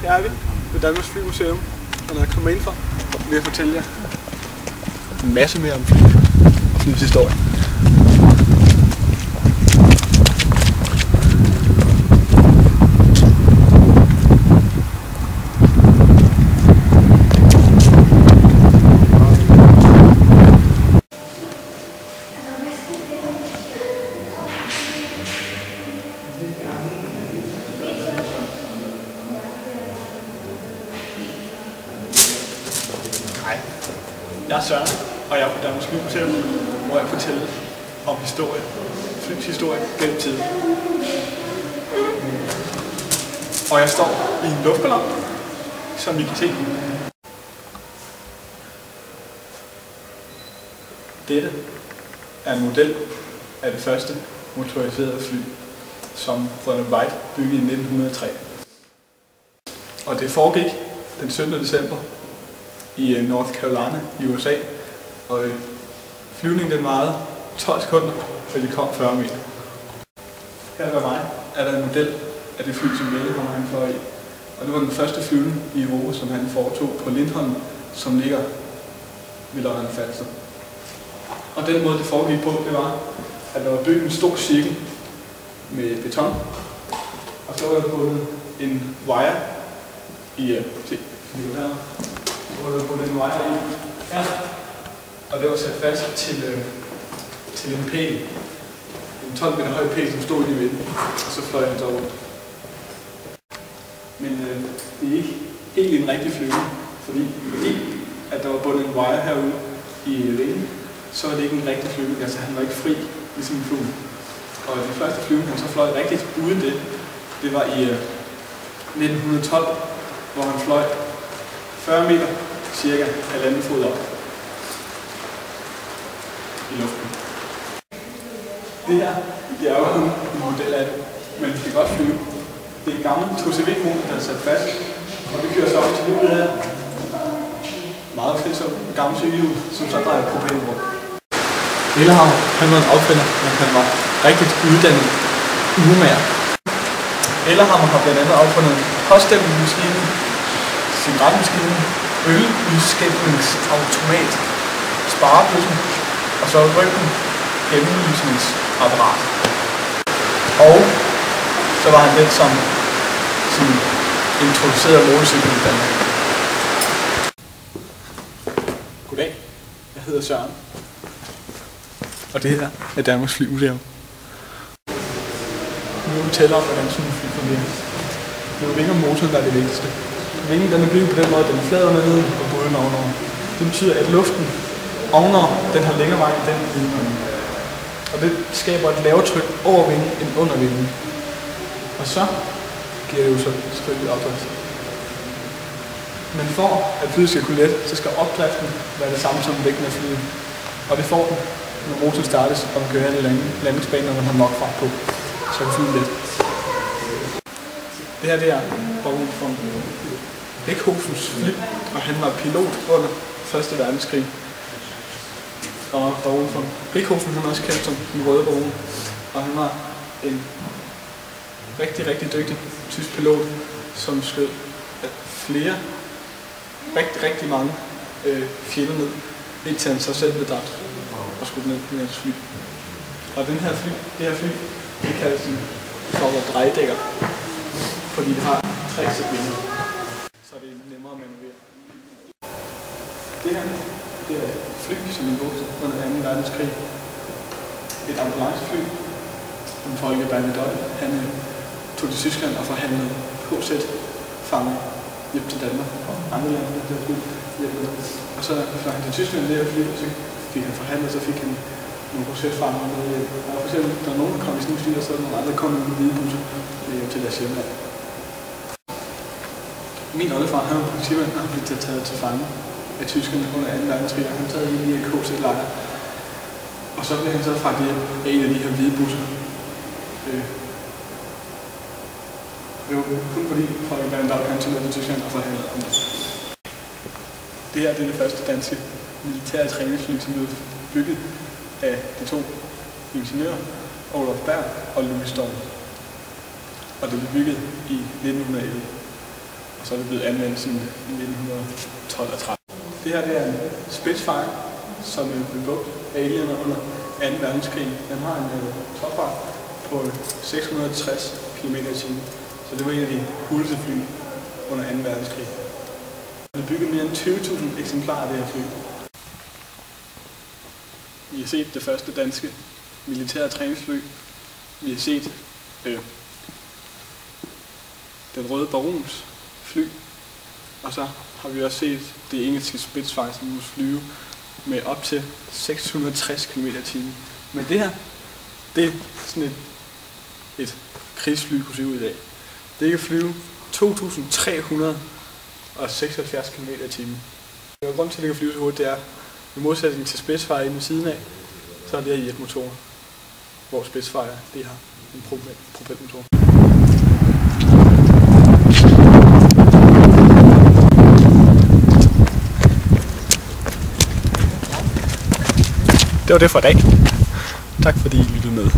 Her er vi ved Danmarks Flymuseum, og når jeg kommer indenfor, vil jeg fortælle jer en masse mere om fly og flyets historie. Hej, jeg er Søren, og jeg er på Danmarks Flymuseum, hvor jeg fortæller om historie, flyets historie gennem tiden. Og jeg står i en luftballon, som I kan se. Dette er en model af det første motoriserede fly, som Ronald White byggede i 1903. Og det foregik den 17. december i North Carolina i USA, og flyvningen den varede 12 sekunder, før de kom 40 meter. Her ved mig er der en model af det fly, som Hjalmar han fløj i. Og det var den første flyvning i Europa, som han foretog på Lindholm, som ligger ved Lolland-Falster. Og den måde det foregik på, det var, at der var bygget en stor cirkel med beton, og så var der bundet en wire i, her, hvor der var bundet en wire i her, og det var sat fast til en pæl, en 12 meter høj pæl, som stod i midten, og så fløj han så rundt. Men det er ikke helt en rigtig flyvning, fordi at der var bundet en wire herude i vingen, så var det ikke en rigtig flyvning, altså han var ikke fri, ligesom en flyvning. Og den første flyvning, han så fløj rigtigt uden det var i 1912, hvor han fløj 40 meter, cirka 1,5 fod op i luften. Det her, det er jo kun en model af det, men det kan godt flyve. Det er en gammel 2CV-motor, der er sat fast, og det kører så op til hjulet her. Meget fedt som en gammel cykelhjul, som så drejer propellen rundt. Ellehammer, han var en opfinder, men han var rigtig uddannet urmager. Ellehammer har blandt andet opfundet påstemningsmaskine, cigaretmaskine, øludskænkningsautomat, sparebøssen og så røntgen gennemlysningsapparat. Og så var han den, som introducerede motorcyklen i Danmark. Goddag, jeg hedder Søren. Og det her er Danmarks Flymuseum. Nu vil vi tælle om, hvordan sådan en fly fungerer. Det er jo vinger motoren, der er det vigtigste. Vingen den er bygget på den måde, at den er flad nede og båden ovenover. Det betyder, at luften ovenover, den har længere vej end den vingen. Og det skaber et lavere tryk over vingen end under vingen. Og så giver det jo så selvfølgelig opdrift. Men for at flyet skal kunne lette, så skal opdriften være det samme som vægten af flyet. Og det får den, når motoren startes og man kører en landingsbane, når man har nok fart på. Så kan flyet lette. Det her det er Baron von Richthofens fly, og han var pilot under 1. verdenskrig. Og Baron von Richthofen, han er også kendt som den røde baron, og han var en rigtig, rigtig dygtig tysk pilot, som skød flere, rigtig mange fjender ned, indtil han så selv blev dræbt og skudt ned på hans fly. Og det her fly, det kaldes for drejedækker, fordi det har 3 sæt vinger, så det er nemmere at manøvrere. Det her, det er et fly, som er gået under 2. verdenskrig. Et ambulancefly. Den Folke Bernadotte, han tog til Tyskland og forhandlede KZ-fanger hjem til Danmark og andre lande, der blev hjem. Og så fløj han til Tyskland der fly, og så fik han forhandlet, så fik han nogle KZ-fanger med hjem. Og for eksempel, der er nogen, der kom i sådan en fly, og så er der nogle andre, der kom med hvide busser til deres hjemland. Min oldefar, han var politimand, og han blev taget til fange af tyskerne under 2. verdenskrig, og han taget ind i en KZ-lejr. Og så blev han så fragtet hjem af en af de her hvide busser. Det var kun fordi Folke Bernadotte han tog med til Tyskland og forhandlede om det. Det her det er det første danske militære træningsfly, som blev bygget af de 2 ingeniører, Olof Berg og Louis Storm. Og det blev bygget i 1911. og så er det blevet anvendt siden 1912 og 13. Det her det er en Spitfire, som blev brugt af alienerne under 2. verdenskrig. Den har en topfart på 660 km/t. Så det var en af de hurtigste fly under 2. verdenskrig. Der er bygget mere end 20.000 eksemplarer af det her fly. Vi har set det første danske militære træningsfly. Vi har set den røde barons fly. Og så har vi også set det engelske Spitfire, som kunne flyve med op til 660 km/t. Men det her, det er sådan et krigsfly kunne se ud i dag. Det kan flyve 2.376 km/t. Grunden til, at det kan flyve så hurtigt, det er, i modsætning til Spitfire inde ved siden af, så er det her jetmotorer, hvor Spitfire det har en propelmotor. Det var det for i dag. Tak fordi I lyttede med.